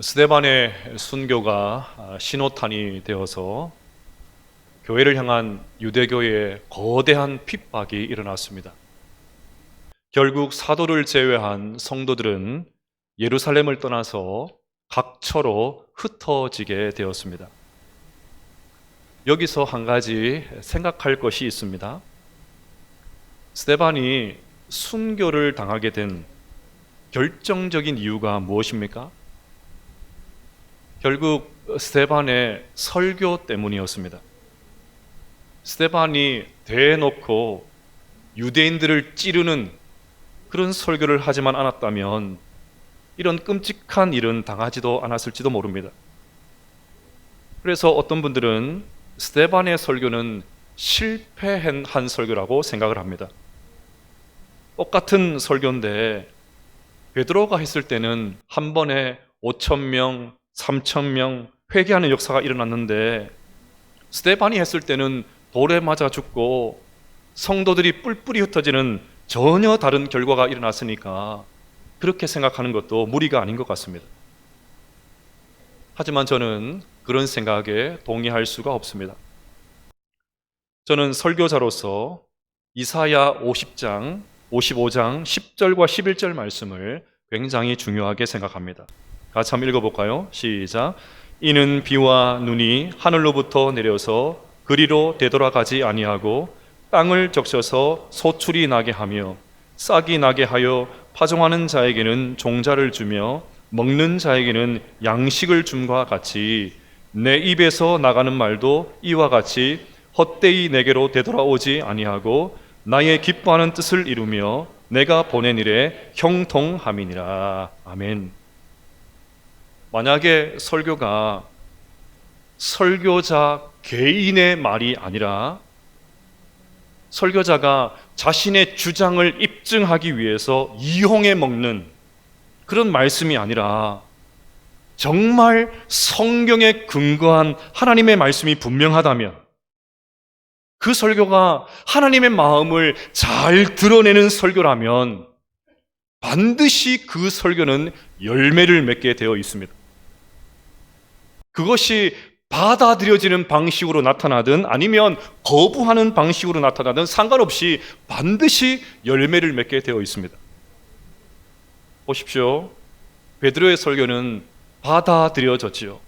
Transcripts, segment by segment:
스데반의 순교가 신호탄이 되어서 교회를 향한 유대교의 거대한 핍박이 일어났습니다. 결국 사도를 제외한 성도들은 예루살렘을 떠나서 각처로 흩어지게 되었습니다. 여기서 한 가지 생각할 것이 있습니다. 스데반이 순교를 당하게 된 결정적인 이유가 무엇입니까? 결국 스데반의 설교 때문이었습니다. 스데반이 대놓고 유대인들을 찌르는 그런 설교를 하지만 않았다면 이런 끔찍한 일은 당하지도 않았을지도 모릅니다. 그래서 어떤 분들은 스데반의 설교는 실패한 설교라고 생각을 합니다. 똑같은 설교인데 베드로가 했을 때는 한 번에 5,000명, 3,000명 회개하는 역사가 일어났는데 스데반이 했을 때는 돌에 맞아 죽고 성도들이 뿔뿔이 흩어지는 전혀 다른 결과가 일어났으니까 그렇게 생각하는 것도 무리가 아닌 것 같습니다. 하지만 저는 그런 생각에 동의할 수가 없습니다. 저는 설교자로서 이사야 50장, 55장 10절과 11절 말씀을 굉장히 중요하게 생각합니다. 같이 한번 읽어볼까요? 시작. 이는 비와 눈이 하늘로부터 내려서 그리로 되돌아가지 아니하고 땅을 적셔서 소출이 나게 하며 싹이 나게 하여 파종하는 자에게는 종자를 주며 먹는 자에게는 양식을 줌과 같이 내 입에서 나가는 말도 이와 같이 헛되이 내게로 되돌아오지 아니하고 나의 기뻐하는 뜻을 이루며 내가 보낸 일에 형통함이니라. 아멘. 만약에 설교가 설교자 개인의 말이 아니라 설교자가 자신의 주장을 입증하기 위해서 이용해 먹는 그런 말씀이 아니라 정말 성경에 근거한 하나님의 말씀이 분명하다면 그 설교가 하나님의 마음을 잘 드러내는 설교라면 반드시 그 설교는 열매를 맺게 되어 있습니다. 그것이 받아들여지는 방식으로 나타나든 아니면 거부하는 방식으로 나타나든 상관없이 반드시 열매를 맺게 되어 있습니다. 보십시오. 베드로의 설교는 받아들여졌지요.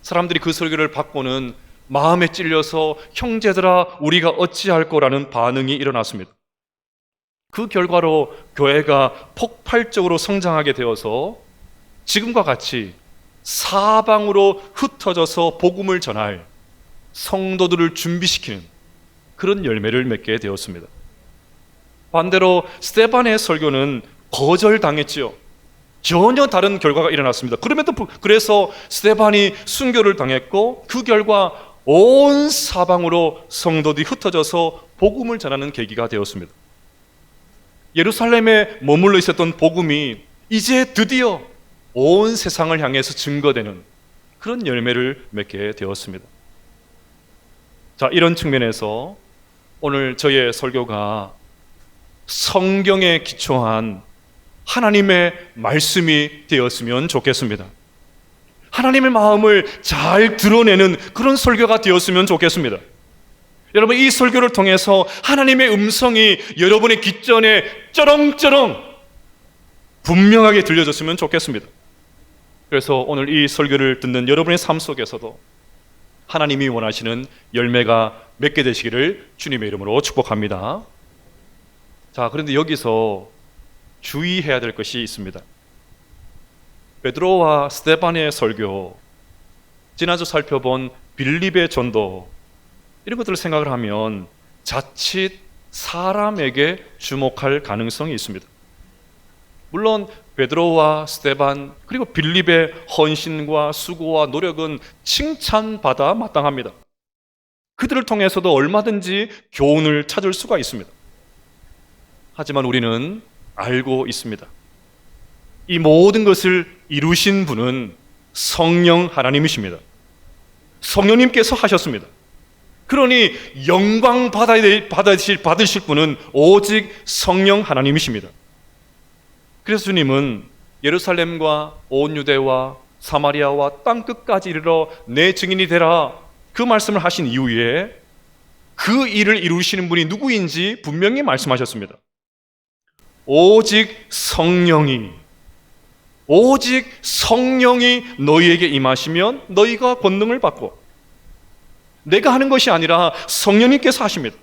사람들이 그 설교를 받고는 마음에 찔려서 형제들아 우리가 어찌할 거라는 반응이 일어났습니다. 그 결과로 교회가 폭발적으로 성장하게 되어서 지금과 같이 사방으로 흩어져서 복음을 전할 성도들을 준비시키는 그런 열매를 맺게 되었습니다. 반대로 스데반의 설교는 거절당했지요. 전혀 다른 결과가 일어났습니다. 그래서 스데반이 순교를 당했고 그 결과 온 사방으로 성도들이 흩어져서 복음을 전하는 계기가 되었습니다. 예루살렘에 머물러 있었던 복음이 이제 드디어 온 세상을 향해서 증거되는 그런 열매를 맺게 되었습니다. 자, 이런 측면에서 오늘 저의 설교가 성경에 기초한 하나님의 말씀이 되었으면 좋겠습니다. 하나님의 마음을 잘 드러내는 그런 설교가 되었으면 좋겠습니다. 여러분, 이 설교를 통해서 하나님의 음성이 여러분의 귓전에 쩌렁쩌렁 분명하게 들려졌으면 좋겠습니다. 그래서 오늘 이 설교를 듣는 여러분의 삶 속에서도 하나님이 원하시는 열매가 맺게 되시기를 주님의 이름으로 축복합니다. 자, 그런데 여기서 주의해야 될 것이 있습니다. 베드로와 스데반의 설교, 지난주 살펴본 빌립의 전도, 이런 것들을 생각을 하면 자칫 사람에게 주목할 가능성이 있습니다. 물론 베드로와 스데반 그리고 빌립의 헌신과 수고와 노력은 칭찬받아 마땅합니다. 그들을 통해서도 얼마든지 교훈을 찾을 수가 있습니다. 하지만 우리는 알고 있습니다. 이 모든 것을 이루신 분은 성령 하나님이십니다. 성령님께서 하셨습니다. 그러니 영광 받으실 분은 오직 성령 하나님이십니다. 그래서 주님은 예루살렘과 온 유대와 사마리아와 땅끝까지 이르러 내 증인이 되라, 그 말씀을 하신 이후에 그 일을 이루시는 분이 누구인지 분명히 말씀하셨습니다. 오직 성령이 너희에게 임하시면 너희가 권능을 받고, 내가 하는 것이 아니라 성령님께서 하십니다.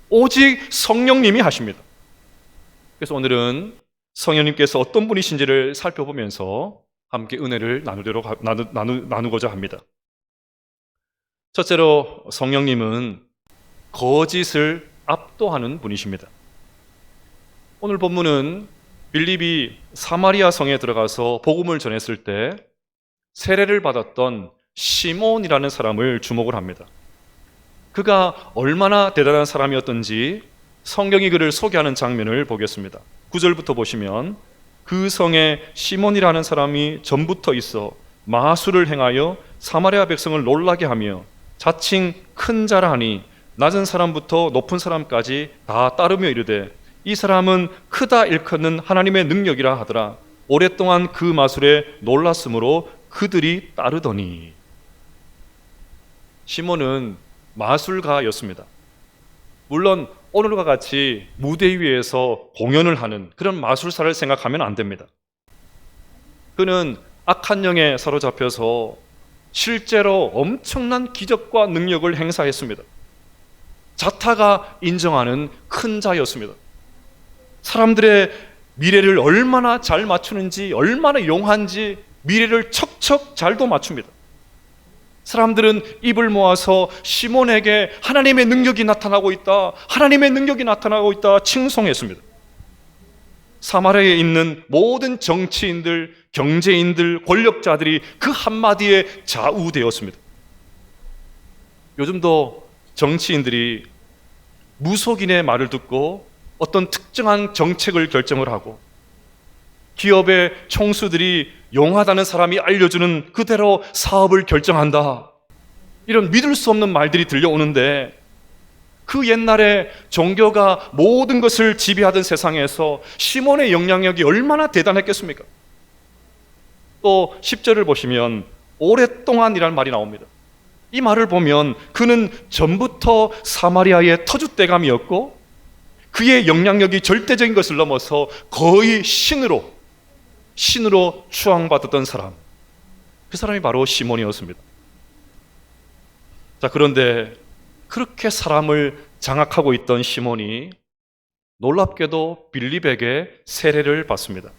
오직 성령님이 하십니다. 그래서 오늘은 성령님께서 어떤 분이신지를 살펴보면서 함께 은혜를 나누고자 합니다. 첫째로, 성령님은 거짓을 압도하는 분이십니다. 오늘 본문은 빌립이 사마리아 성에 들어가서 복음을 전했을 때 세례를 받았던 시몬이라는 사람을 주목을 합니다. 그가 얼마나 대단한 사람이었던지 성경이 그를 소개하는 장면을 보겠습니다. 9절부터 보시면, 그 성에 시몬이라는 사람이 전부터 있어 마술을 행하여 사마리아 백성을 놀라게 하며 자칭 큰 자라 하니 낮은 사람부터 높은 사람까지 다 따르며 이르되, 이 사람은 크다 일컫는 하나님의 능력이라 하더라. 오랫동안 그 마술에 놀랐으므로 그들이 따르더니. 시몬은 마술가였습니다. 물론 오늘과 같이 무대 위에서 공연을 하는 그런 마술사를 생각하면 안 됩니다. 그는 악한 영에 사로잡혀서 실제로 엄청난 기적과 능력을 행사했습니다. 자타가 인정하는 큰 자였습니다. 사람들의 미래를 얼마나 잘 맞추는지, 얼마나 용한지 미래를 척척 잘도 맞춥니다. 사람들은 입을 모아서 시몬에게 하나님의 능력이 나타나고 있다, 하나님의 능력이 나타나고 있다 칭송했습니다. 사마리아에 있는 모든 정치인들, 경제인들, 권력자들이 그 한마디에 좌우되었습니다. 요즘도 정치인들이 무속인의 말을 듣고 어떤 특정한 정책을 결정을 하고, 기업의 총수들이 용하다는 사람이 알려주는 그대로 사업을 결정한다, 이런 믿을 수 없는 말들이 들려오는데, 그 옛날에 종교가 모든 것을 지배하던 세상에서 시몬의 영향력이 얼마나 대단했겠습니까? 또 10절을 보시면 오랫동안이라는 말이 나옵니다. 이 말을 보면 그는 전부터 사마리아의 터줏대감이었고, 그의 영향력이 절대적인 것을 넘어서 거의 신으로 추앙받았던 사람, 그 사람이 바로 시몬이었습니다. 자, 그런데 그렇게 사람을 장악하고 있던 시몬이 놀랍게도 빌립에게 세례를 받습니다.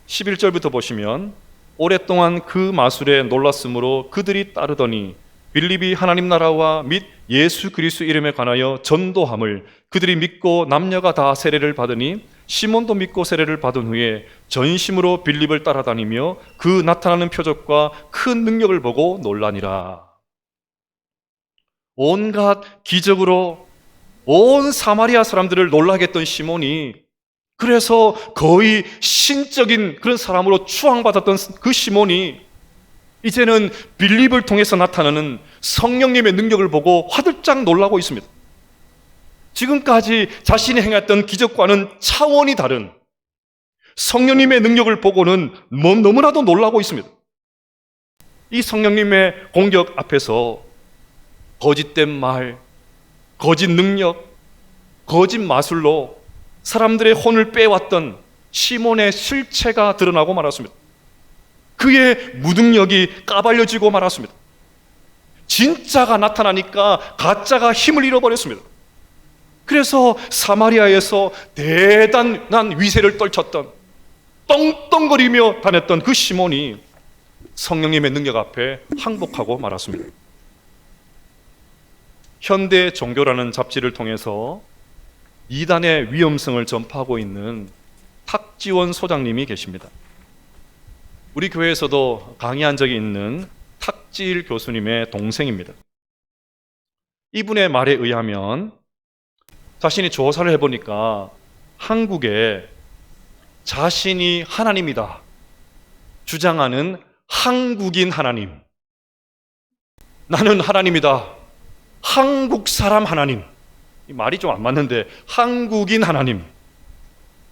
11절부터 보시면, 오랫동안 그 마술에 놀랐으므로 그들이 따르더니 빌립이 하나님 나라와 및 예수 그리스도 이름에 관하여 전도함을 그들이 믿고 남녀가 다 세례를 받으니, 시몬도 믿고 세례를 받은 후에 전심으로 빌립을 따라다니며 그 나타나는 표적과 큰 능력을 보고 놀라니라. 온갖 기적으로 온 사마리아 사람들을 놀라게 했던 시몬이, 그래서 거의 신적인 그런 사람으로 추앙받았던 그 시몬이 이제는 빌립을 통해서 나타나는 성령님의 능력을 보고 화들짝 놀라고 있습니다. 지금까지 자신이 행했던 기적과는 차원이 다른 성령님의 능력을 보고는 너무나도 놀라고 있습니다. 이 성령님의 공격 앞에서 거짓된 말, 거짓 능력, 거짓 마술로 사람들의 혼을 빼왔던 시몬의 실체가 드러나고 말았습니다. 그의 무능력이 까발려지고 말았습니다. 진짜가 나타나니까 가짜가 힘을 잃어버렸습니다. 그래서 사마리아에서 대단한 위세를 떨쳤던, 떵떵거리며 다녔던 그 시몬이 성령님의 능력 앞에 항복하고 말았습니다. 현대 종교라는 잡지를 통해서 이단의 위험성을 전파하고 있는 탁지원 소장님이 계십니다. 우리 교회에서도 강의한 적이 있는 탁지일 교수님의 동생입니다. 이분의 말에 의하면 자신이 조사를 해보니까 한국에 자신이 하나님이다 주장하는 한국인 하나님, 나는 하나님이다, 한국 사람 하나님, 이 말이 좀 안 맞는데 한국인 하나님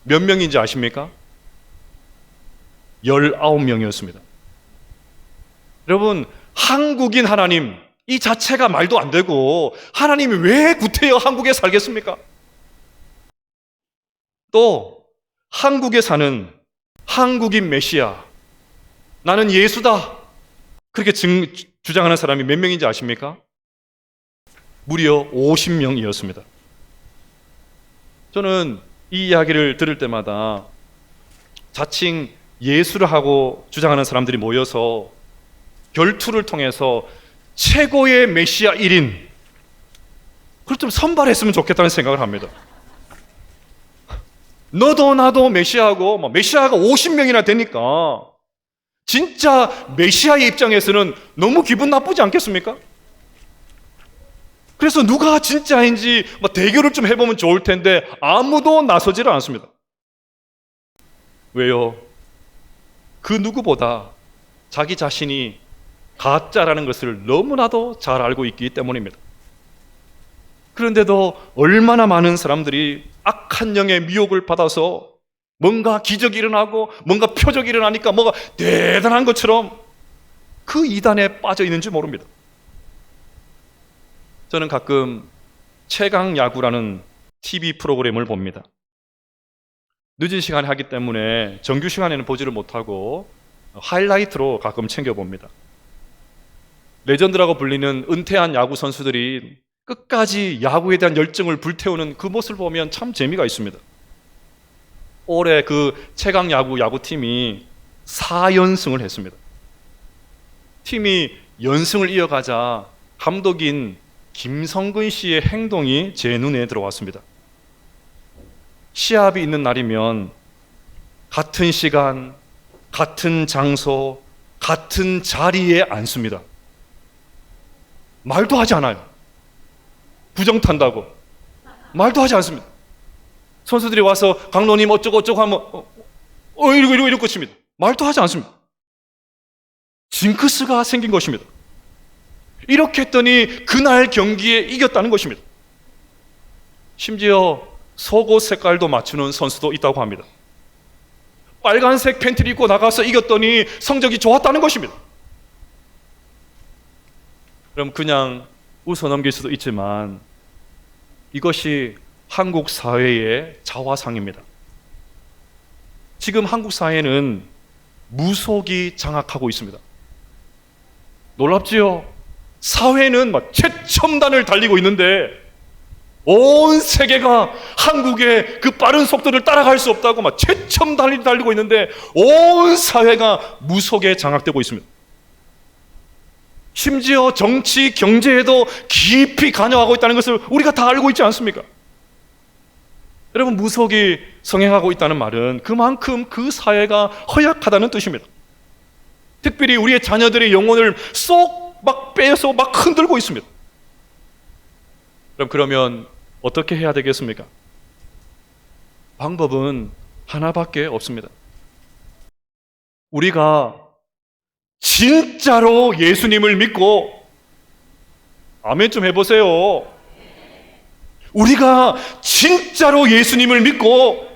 몇 명인지 아십니까? 19명이었습니다. 여러분, 한국인 하나님 이 자체가 말도 안 되고 하나님이 왜 구태여 한국에 살겠습니까? 또 한국에 사는 한국인 메시아, 나는 예수다, 그렇게 주장하는 사람이 몇 명인지 아십니까? 무려 50명이었습니다. 저는 이 이야기를 들을 때마다 자칭 예수를 하고 주장하는 사람들이 모여서 결투를 통해서 최고의 메시아 1인, 그걸 좀 선발했으면 좋겠다는 생각을 합니다. 너도 나도 메시아고 메시아가 50명이나 되니까 진짜 메시아의 입장에서는 너무 기분 나쁘지 않겠습니까? 그래서 누가 진짜인지 대결을 좀 해보면 좋을 텐데 아무도 나서지를 않습니다. 왜요? 그 누구보다 자기 자신이 가짜라는 것을 너무나도 잘 알고 있기 때문입니다. 그런데도 얼마나 많은 사람들이 악한 영의 미혹을 받아서 뭔가 기적이 일어나고 뭔가 표적이 일어나니까 뭐가 대단한 것처럼 그 이단에 빠져 있는지 모릅니다. 저는 가끔 최강 야구라는 TV 프로그램을 봅니다. 늦은 시간에 하기 때문에 정규 시간에는 보지를 못하고 하이라이트로 가끔 챙겨봅니다. 레전드라고 불리는 은퇴한 야구 선수들이 끝까지 야구에 대한 열정을 불태우는 그 모습을 보면 참 재미가 있습니다. 올해 그 최강 야구팀이 4연승을 했습니다. 팀이 연승을 이어가자 감독인 김성근 씨의 행동이 제 눈에 들어왔습니다. 시합이 있는 날이면 같은 시간, 같은 장소, 같은 자리에 앉습니다. 말도 하지 않아요. 부정 탄다고 말도 하지 않습니다. 선수들이 와서 강로님 어쩌고 하면 이러고 끝입니다. 말도 하지 않습니다. 징크스가 생긴 것입니다. 이렇게 했더니 그날 경기에 이겼다는 것입니다. 심지어 속옷 색깔도 맞추는 선수도 있다고 합니다. 빨간색 팬티를 입고 나가서 이겼더니 성적이 좋았다는 것입니다. 그럼 그냥 웃어넘길 수도 있지만 이것이 한국 사회의 자화상입니다. 지금 한국 사회는 무속이 장악하고 있습니다. 놀랍지요? 사회는 최첨단을 달리고 있는데 온 세계가 한국의 그 빠른 속도를 따라갈 수 없다고 최첨단을 달리고 있는데 온 사회가 무속에 장악되고 있습니다. 심지어 정치, 경제에도 깊이 관여하고 있다는 것을 우리가 다 알고 있지 않습니까? 여러분, 무속이 성행하고 있다는 말은 그만큼 그 사회가 허약하다는 뜻입니다. 특별히 우리의 자녀들의 영혼을 쏙 빼서 흔들고 있습니다. 그러면 어떻게 해야 되겠습니까? 방법은 하나밖에 없습니다. 우리가 진짜로 예수님을 믿고, 아멘 좀 해보세요. 우리가 진짜로 예수님을 믿고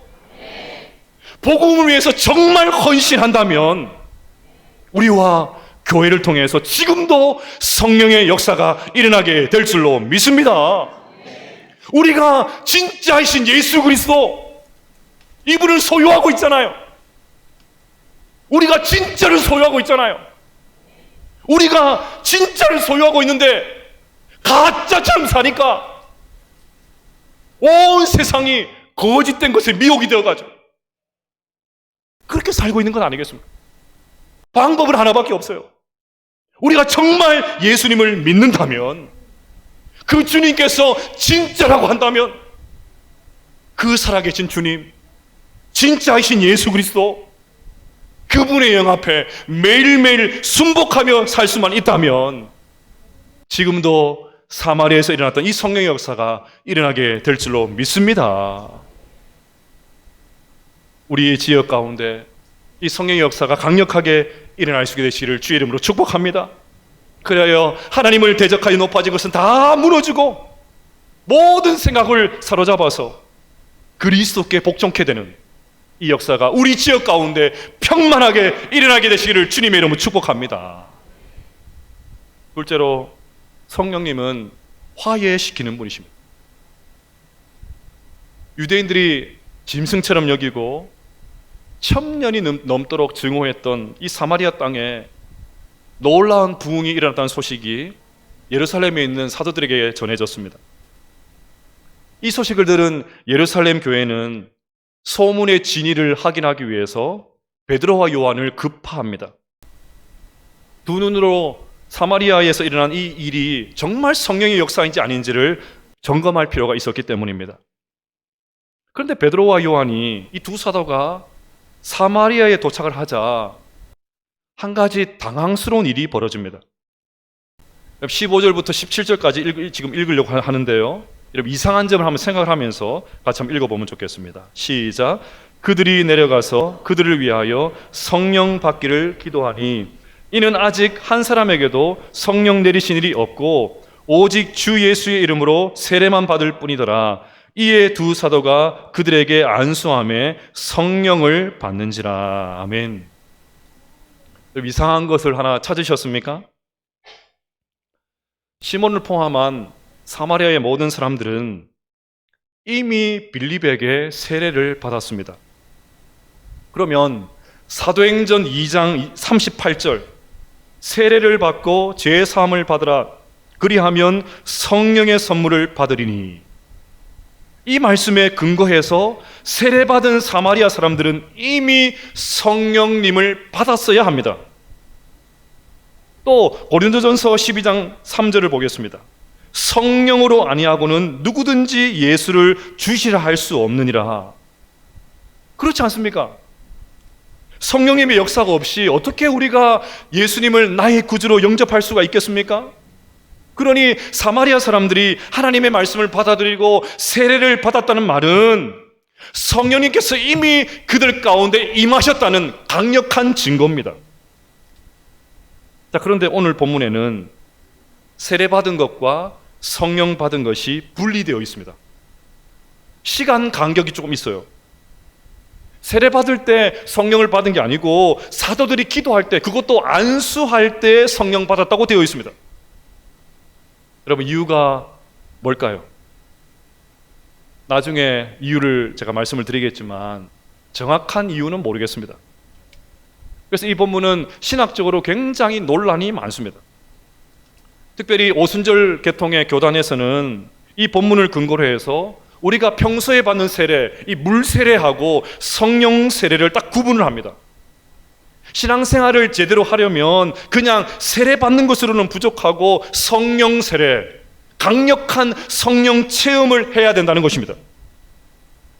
복음을 위해서 정말 헌신한다면 우리와 교회를 통해서 지금도 성령의 역사가 일어나게 될 줄로 믿습니다. 우리가 진짜이신 예수 그리스도, 이분을 소유하고 있잖아요. 우리가 진짜를 소유하고 있잖아요. 우리가 진짜를 소유하고 있는데 가짜처럼 사니까 온 세상이 거짓된 것에 미혹이 되어가지고 그렇게 살고 있는 건 아니겠습니까? 방법은 하나밖에 없어요. 우리가 정말 예수님을 믿는다면, 그 주님께서 진짜라고 한다면 그 살아계신 주님, 진짜이신 예수 그리스도, 그분의 영 앞에 매일매일 순복하며 살 수만 있다면 지금도 사마리아에서 일어났던 이 성령의 역사가 일어나게 될 줄로 믿습니다. 우리 지역 가운데 이 성령의 역사가 강력하게 일어날 수 있게 되시기를 주의 이름으로 축복합니다. 그래야 하나님을 대적하여 높아진 것은 다 무너지고 모든 생각을 사로잡아서 그리스도께 복종케 되는 이 역사가 우리 지역 가운데 평만하게 일어나게 되시기를 주님의 이름으로 축복합니다. 둘째로 성령님은 화해시키는 분이십니다. 유대인들이 짐승처럼 여기고 1000년이 넘도록 증오했던 이 사마리아 땅에 놀라운 부흥이 일어났다는 소식이 예루살렘에 있는 사도들에게 전해졌습니다. 이 소식을 들은 예루살렘 교회는 소문의 진위를 확인하기 위해서 베드로와 요한을 급파합니다. 두 눈으로 사마리아에서 일어난 이 일이 정말 성령의 역사인지 아닌지를 점검할 필요가 있었기 때문입니다. 그런데 베드로와 요한이 이 두 사도가 사마리아에 도착을 하자 한 가지 당황스러운 일이 벌어집니다. 15절부터 17절까지 지금 읽으려고 하는데요, 여러분 이상한 점을 한번 생각을 하면서 같이 한번 읽어보면 좋겠습니다. 시작. 그들이 내려가서 그들을 위하여 성령 받기를 기도하니 이는 아직 한 사람에게도 성령 내리신 일이 없고 오직 주 예수의 이름으로 세례만 받을 뿐이더라. 이에 두 사도가 그들에게 안수함에 성령을 받는지라. 아멘. 이상한 것을 하나 찾으셨습니까? 시몬을 포함한 사마리아의 모든 사람들은 이미 빌립에게 세례를 받았습니다. 그러면 사도행전 2장 38절 세례를 받고 죄사함을 받으라 그리하면 성령의 선물을 받으리니, 이 말씀에 근거해서 세례받은 사마리아 사람들은 이미 성령님을 받았어야 합니다. 또 고린도전서 12장 3절을 보겠습니다. 성령으로 아니하고는 누구든지 예수를 주시라 할 수 없느니라. 그렇지 않습니까? 성령님의 역사가 없이 어떻게 우리가 예수님을 나의 구주로 영접할 수가 있겠습니까? 그러니 사마리아 사람들이 하나님의 말씀을 받아들이고 세례를 받았다는 말은 성령님께서 이미 그들 가운데 임하셨다는 강력한 증거입니다. 자, 그런데 오늘 본문에는 세례받은 것과 성령 받은 것이 분리되어 있습니다. 시간 간격이 조금 있어요. 세례받을 때 성령을 받은 게 아니고 사도들이 기도할 때, 그것도 안수할 때 성령 받았다고 되어 있습니다. 여러분, 이유가 뭘까요? 나중에 이유를 제가 말씀을 드리겠지만 정확한 이유는 모르겠습니다. 그래서 이 본문은 신학적으로 굉장히 논란이 많습니다. 특별히 오순절 계통의 교단에서는 이 본문을 근거로 해서 우리가 평소에 받는 세례, 이 물 세례하고 성령 세례를 딱 구분을 합니다. 신앙생활을 제대로 하려면 그냥 세례 받는 것으로는 부족하고 성령 세례, 강력한 성령 체험을 해야 된다는 것입니다.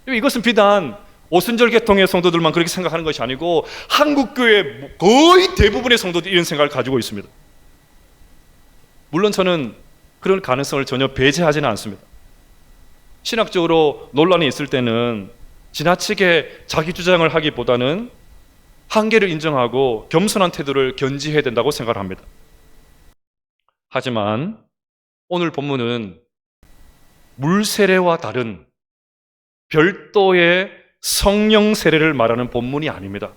이것은 비단 오순절 계통의 성도들만 그렇게 생각하는 것이 아니고 한국교회 거의 대부분의 성도들이 이런 생각을 가지고 있습니다. 물론 저는 그런 가능성을 전혀 배제하지는 않습니다. 신학적으로 논란이 있을 때는 지나치게 자기 주장을 하기보다는 한계를 인정하고 겸손한 태도를 견지해야 된다고 생각합니다. 하지만 오늘 본문은 물 세례와 다른 별도의 성령 세례를 말하는 본문이 아닙니다.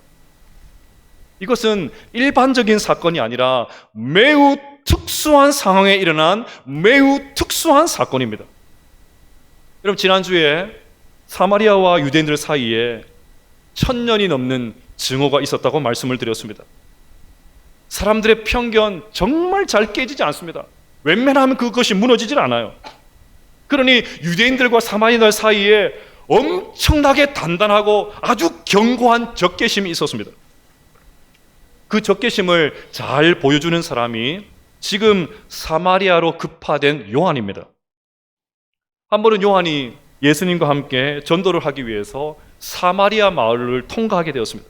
이것은 일반적인 사건이 아니라 매우 특수한 상황에 일어난 매우 특수한 사건입니다. 여러분, 지난주에 사마리아와 유대인들 사이에 1000년이 넘는 증오가 있었다고 말씀을 드렸습니다. 사람들의 편견 정말 잘 깨지지 않습니다. 웬만하면 그것이 무너지질 않아요. 그러니 유대인들과 사마리아인들 사이에 엄청나게 단단하고 아주 견고한 적개심이 있었습니다. 그 적개심을 잘 보여주는 사람이 지금 사마리아로 급파된 요한입니다. 한 번은 요한이 예수님과 함께 전도를 하기 위해서 사마리아 마을을 통과하게 되었습니다.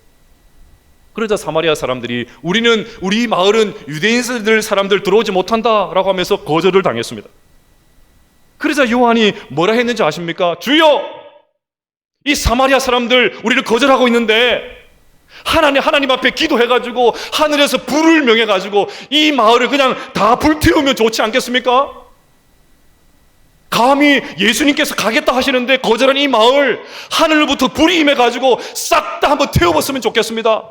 그러자 사마리아 사람들이 우리 마을은 유대인들 사람들 들어오지 못한다라고 하면서 거절을 당했습니다. 그러자 요한이 뭐라 했는지 아십니까? 주여! 이 사마리아 사람들 우리를 거절하고 있는데 하나님 앞에 기도해가지고 하늘에서 불을 명해가지고 이 마을을 그냥 다 불태우면 좋지 않겠습니까? 감히 예수님께서 가겠다 하시는데 거절한 이 마을, 하늘로부터 불이 임해가지고 싹 다 한번 태워봤으면 좋겠습니다.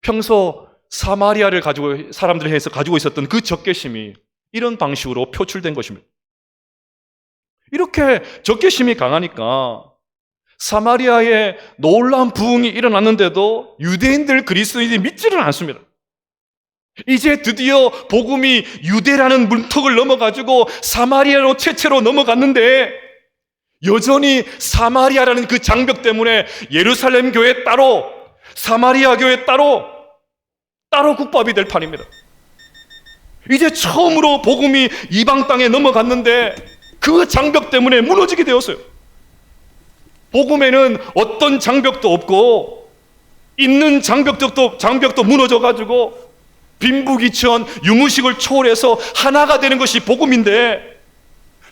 평소 사마리아를 가지고 사람들이 해서 가지고 있었던 그 적개심이 이런 방식으로 표출된 것입니다. 이렇게 적개심이 강하니까 사마리아에 놀라운 부흥이 일어났는데도 유대인들, 그리스도인들이 믿지를 않습니다. 이제 드디어 복음이 유대라는 문턱을 넘어가지고 사마리아로 최초로 넘어갔는데 여전히 사마리아라는 그 장벽 때문에 예루살렘 교회 따로, 사마리아 교회 따로 국밥이 될 판입니다. 이제 처음으로 복음이 이방 땅에 넘어갔는데 그 장벽 때문에 무너지게 되었어요. 복음에는 어떤 장벽도 없고 있는 장벽도 무너져가지고 빈부귀천, 유무식을 초월해서 하나가 되는 것이 복음인데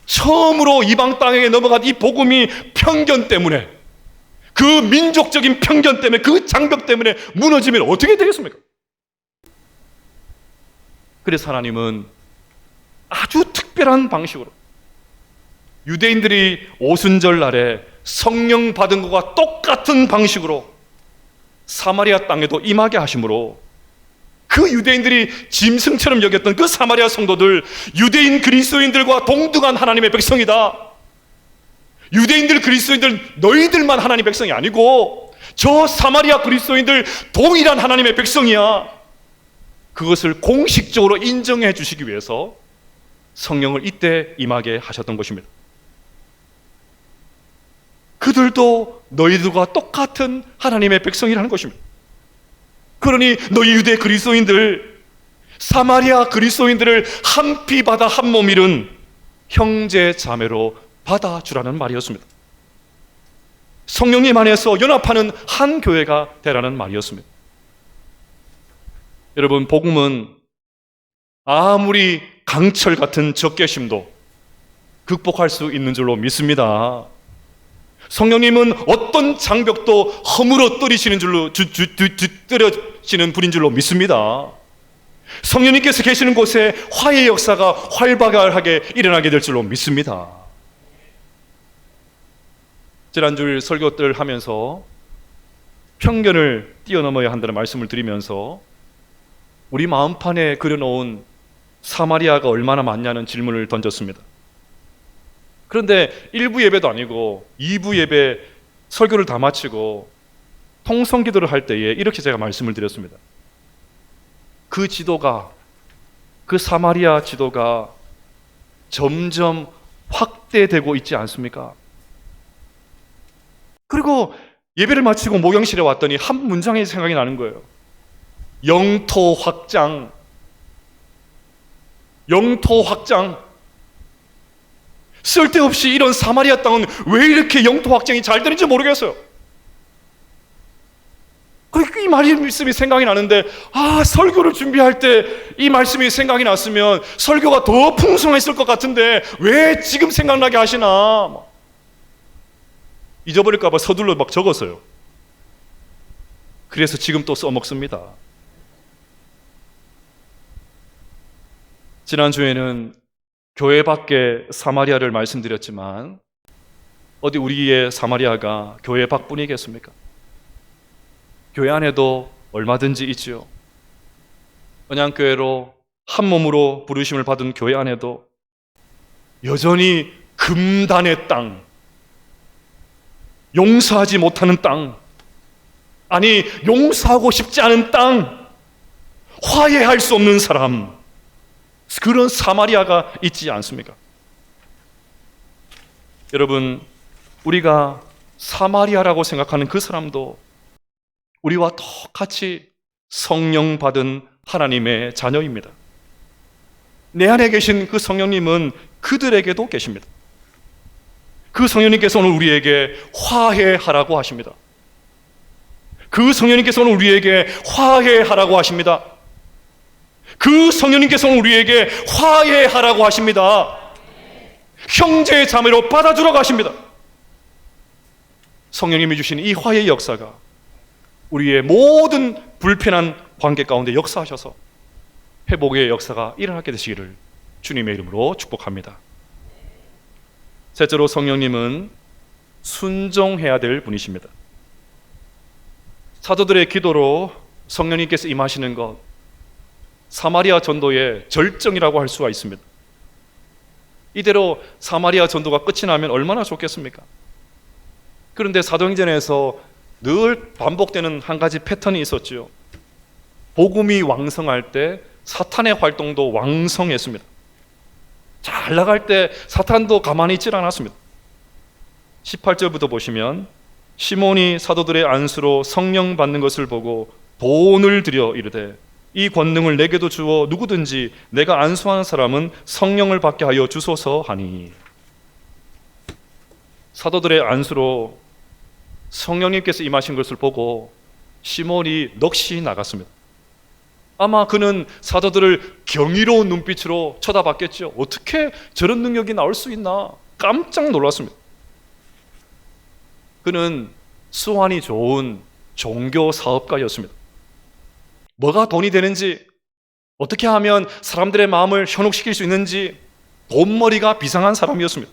처음으로 이방 땅에 넘어간 이 복음이 편견 때문에, 그 민족적인 편견 때문에, 그 장벽 때문에 무너지면 어떻게 되겠습니까? 그래서 하나님은 아주 특별한 방식으로 유대인들이 오순절 날에 성령 받은 것과 똑같은 방식으로 사마리아 땅에도 임하게 하심으로 그 유대인들이 짐승처럼 여겼던 그 사마리아 성도들, 유대인 그리스도인들과 동등한 하나님의 백성이다. 유대인들, 그리스도인들 너희들만 하나님의 백성이 아니고 저 사마리아 그리스도인들 동일한 하나님의 백성이야. 그것을 공식적으로 인정해 주시기 위해서 성령을 이때 임하게 하셨던 것입니다. 그들도 너희들과 똑같은 하나님의 백성이라는 것입니다. 그러니 너희 유대 그리스도인들, 사마리아 그리스도인들을 한 피 바다 한 몸 이룬 형제 자매로 받아주라는 말이었습니다. 성령님 안에서 연합하는 한 교회가 되라는 말이었습니다. 여러분, 복음은 아무리 강철 같은 적개심도 극복할 수 있는 줄로 믿습니다. 성령님은 어떤 장벽도 허물어 떨어지는 분인 줄로 믿습니다. 성령님께서 계시는 곳에 화해의 역사가 활발하게 일어나게 될 줄로 믿습니다. 지난주일 설교들 하면서 편견을 뛰어넘어야 한다는 말씀을 드리면서 우리 마음판에 그려놓은 사마리아가 얼마나 많냐는 질문을 던졌습니다. 그런데 1부 예배도 아니고 2부 예배 설교를 다 마치고 통성기도를 할 때에 이렇게 제가 말씀을 드렸습니다. 그 지도가, 그 사마리아 지도가 점점 확대되고 있지 않습니까? 그리고 예배를 마치고 목양실에 왔더니 한 문장이 생각이 나는 거예요. 영토 확장. 영토 확장. 쓸데없이 이런 사마리아 땅은 왜 이렇게 영토 확장이 잘 되는지 모르겠어요. 이 말씀이 생각이 나는데, 설교를 준비할 때 이 말씀이 생각이 났으면 설교가 더 풍성했을 것 같은데 왜 지금 생각나게 하시나? 잊어버릴까 봐 서둘러 막 적었어요. 그래서 지금 또 써먹습니다. 지난주에는 교회 밖에 사마리아를 말씀드렸지만 어디 우리의 사마리아가 교회 밖뿐이겠습니까? 교회 안에도 얼마든지 있지요. 언양교회로 한 몸으로 부르심을 받은 교회 안에도 여전히 금단의 땅, 용서하지 못하는 땅, 아니 용서하고 싶지 않은 땅, 화해할 수 없는 사람, 그런 사마리아가 있지 않습니까? 여러분, 우리가 사마리아라고 생각하는 그 사람도 우리와 똑같이 성령 받은 하나님의 자녀입니다. 내 안에 계신 그 성령님은 그들에게도 계십니다. 그 성령님께서 오늘 우리에게 화해하라고 하십니다. 그 성령님께서 오늘 우리에게 화해하라고 하십니다. 그 성령님께서 오늘 우리에게 화해하라고 하십니다. 형제 자매로 받아주라고 하십니다. 성령님이 주신 이 화해의 역사가 우리의 모든 불편한 관계 가운데 역사하셔서 회복의 역사가 일어나게 되시기를 주님의 이름으로 축복합니다. 셋째로, 성령님은 순종해야 될 분이십니다. 사도들의 기도로 성령님께서 임하시는 것, 사마리아 전도의 절정이라고 할 수가 있습니다. 이대로 사마리아 전도가 끝이 나면 얼마나 좋겠습니까? 그런데 사도행전에서 늘 반복되는 한 가지 패턴이 있었죠. 복음이 왕성할 때 사탄의 활동도 왕성했습니다. 잘 나갈 때 사탄도 가만히 있질 않았습니다. 18절부터 보시면, 시몬이 사도들의 안수로 성령 받는 것을 보고 돈을 들여 이르되 이 권능을 내게도 주어 누구든지 내가 안수하는 사람은 성령을 받게 하여 주소서 하니. 사도들의 안수로 성령님께서 임하신 것을 보고 시몬이 넋이 나갔습니다. 아마 그는 사도들을 경이로운 눈빛으로 쳐다봤겠죠. 어떻게 저런 능력이 나올 수 있나? 깜짝 놀랐습니다. 그는 수완이 좋은 종교 사업가였습니다. 뭐가 돈이 되는지, 어떻게 하면 사람들의 마음을 현혹시킬 수 있는지 돈머리가 비상한 사람이었습니다.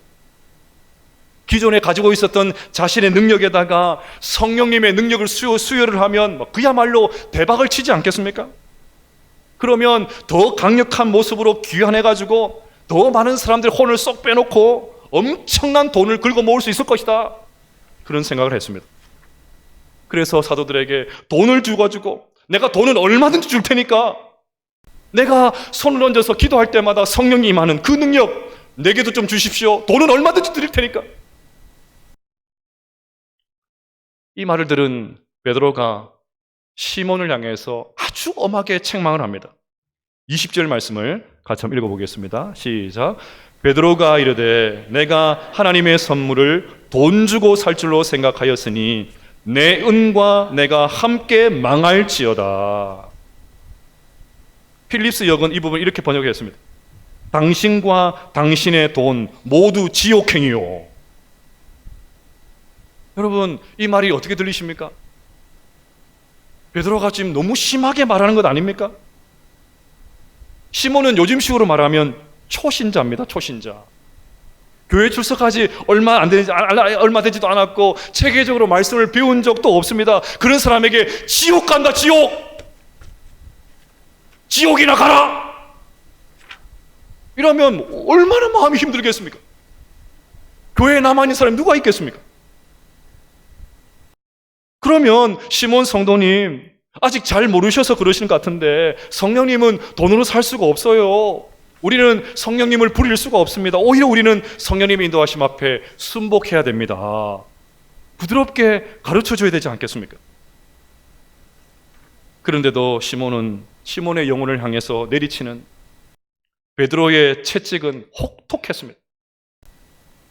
기존에 가지고 있었던 자신의 능력에다가 성령님의 능력을 수여를 하면 그야말로 대박을 치지 않겠습니까? 그러면 더 강력한 모습으로 귀환해가지고 더 많은 사람들의 혼을 쏙 빼놓고 엄청난 돈을 긁어 모을 수 있을 것이다, 그런 생각을 했습니다. 그래서 사도들에게 돈을 주가지고 내가 돈은 얼마든지 줄 테니까 내가 손을 얹어서 기도할 때마다 성령이 임하는 그 능력 내게도 좀 주십시오. 돈은 얼마든지 드릴 테니까. 이 말을 들은 베드로가 시몬을 향해서 아주 엄하게 책망을 합니다. 20절 말씀을 같이 한번 읽어보겠습니다. 시작. 베드로가 이르되 내가 하나님의 선물을 돈 주고 살 줄로 생각하였으니 내 은과 내가 함께 망할지어다. 필립스 역은 이 부분을 이렇게 번역했습니다. 당신과 당신의 돈 모두 지옥행이요. 여러분, 이 말이 어떻게 들리십니까? 베드로가 지금 너무 심하게 말하는 것 아닙니까? 시몬은 요즘식으로 말하면 초신자입니다. 초신자. 교회 출석하지 얼마 되지도 않았고 체계적으로 말씀을 배운 적도 없습니다. 그런 사람에게 지옥 간다, 지옥! 지옥이나 가라! 이러면 얼마나 마음이 힘들겠습니까? 교회에 남아있는 사람이 누가 있겠습니까? 그러면 시몬 성도님, 아직 잘 모르셔서 그러시는 것 같은데 성령님은 돈으로 살 수가 없어요. 우리는 성령님을 부릴 수가 없습니다. 오히려 우리는 성령님의 인도하심 앞에 순복해야 됩니다. 부드럽게 가르쳐줘야 되지 않겠습니까? 그런데도 시몬은 시몬의 영혼을 향해서 내리치는 베드로의 채찍은 혹독했습니다.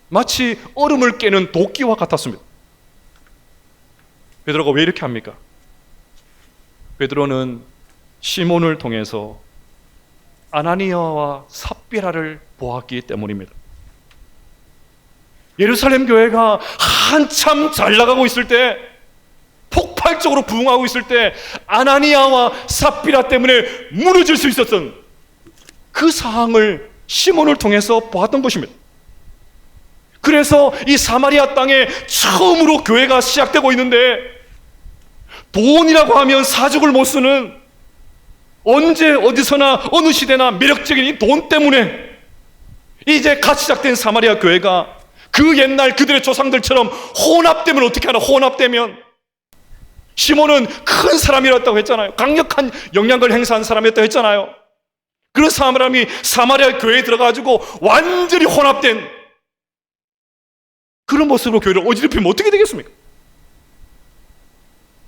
마치 얼음을 깨는 도끼와 같았습니다. 베드로가 왜 이렇게 합니까? 베드로는 시몬을 통해서 아나니아와 삽비라를 보았기 때문입니다. 예루살렘 교회가 한참 잘 나가고 있을 때, 폭발적으로 부흥하고 있을 때 아나니아와 삽비라 때문에 무너질 수 있었던 그 상황을 시몬을 통해서 보았던 것입니다. 그래서 이 사마리아 땅에 처음으로 교회가 시작되고 있는데, 돈이라고 하면 사족을 못 쓰는, 언제 어디서나 어느 시대나 매력적인 이 돈 때문에 이제 갓 시작된 사마리아 교회가 그 옛날 그들의 조상들처럼 혼합되면 어떻게 하나? 혼합되면 시몬은 큰 사람이었다고 했잖아요. 강력한 영향력을 행사한 사람이었다고 했잖아요. 그런 사람이 사마리아 교회에 들어가지고 완전히 혼합된 그런 모습으로 교회를 어지럽히면 어떻게 되겠습니까?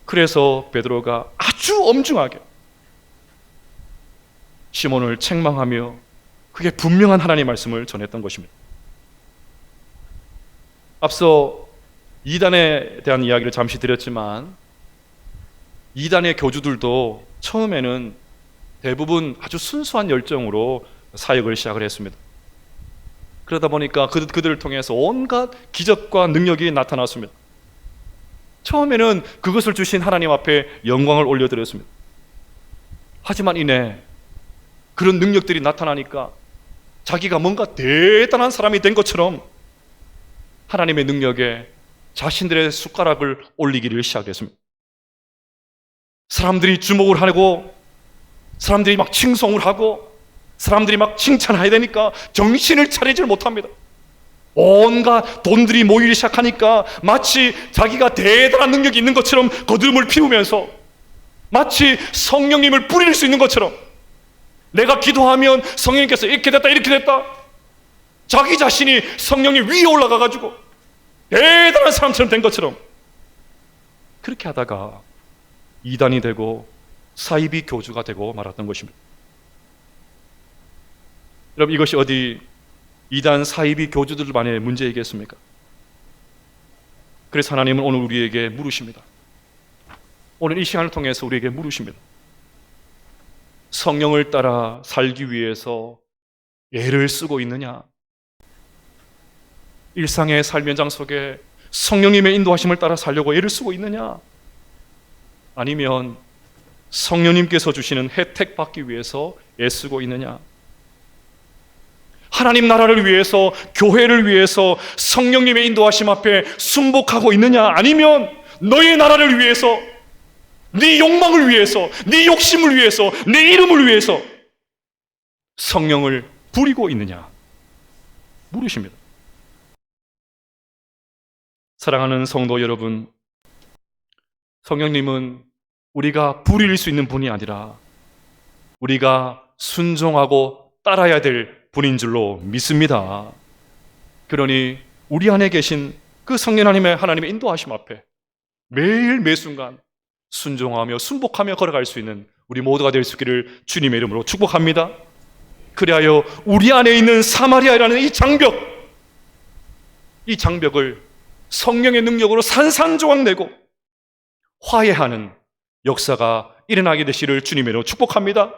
그래서 베드로가 아주 엄중하게 시몬을 책망하며 그게 분명한 하나님의 말씀을 전했던 것입니다. 앞서 이단에 대한 이야기를 잠시 드렸지만, 이단의 교주들도 처음에는 대부분 아주 순수한 열정으로 사역을 시작을 했습니다. 그러다 보니까 그들을 통해서 온갖 기적과 능력이 나타났습니다. 처음에는 그것을 주신 하나님 앞에 영광을 올려드렸습니다. 하지만 이내 그런 능력들이 나타나니까 자기가 뭔가 대단한 사람이 된 것처럼 하나님의 능력에 자신들의 숟가락을 올리기를 시작했습니다. 사람들이 주목을 하고 사람들이 막 칭송을 하고 사람들이 막 칭찬해야 되니까 정신을 차리질 못합니다. 온갖 돈들이 모이기 시작하니까 마치 자기가 대단한 능력이 있는 것처럼 거드름을 피우면서 마치 성령님을 부릴 수 있는 것처럼 내가 기도하면 성령님께서 이렇게 됐다 이렇게 됐다, 자기 자신이 성령이 위에 올라가가지고 대단한 사람처럼 된 것처럼 그렇게 하다가 이단이 되고 사이비 교주가 되고 말았던 것입니다. 여러분, 이것이 어디 이단 사이비 교주들만의 문제이겠습니까? 그래서 하나님은 오늘 우리에게 물으십니다. 오늘 이 시간을 통해서 우리에게 물으십니다. 성령을 따라 살기 위해서 애를 쓰고 있느냐? 일상의 삶 현장 속에 성령님의 인도하심을 따라 살려고 애를 쓰고 있느냐? 아니면 성령님께서 주시는 혜택 받기 위해서 애쓰고 있느냐? 하나님 나라를 위해서, 교회를 위해서 성령님의 인도하심 앞에 순복하고 있느냐? 아니면 너의 나라를 위해서, 네 욕망을 위해서, 네 욕심을 위해서, 내 이름을 위해서 성령을 부리고 있느냐? 물으십니다. 사랑하는 성도 여러분, 성령님은 우리가 부릴 수 있는 분이 아니라 우리가 순종하고 따라야 될 분인 줄로 믿습니다. 그러니 우리 안에 계신 그 성령 하나님의 인도하심 앞에 매일 매순간 순종하며 순복하며 걸어갈 수 있는 우리 모두가 될 수 있기를 주님의 이름으로 축복합니다. 그리하여 우리 안에 있는 사마리아라는 이 장벽을 성령의 능력으로 산산조각내고 화해하는 역사가 일어나게 되시기를 주님의 이름으로 축복합니다.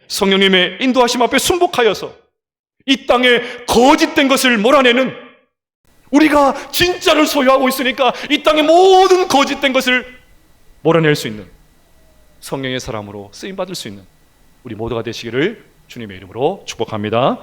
성령님의 인도하심 앞에 순복하여서 이 땅에 거짓된 것을 몰아내는, 우리가 진짜를 소유하고 있으니까 이 땅의 모든 거짓된 것을 몰아낼 수 있는 성령의 사람으로 쓰임받을 수 있는 우리 모두가 되시기를 주님의 이름으로 축복합니다.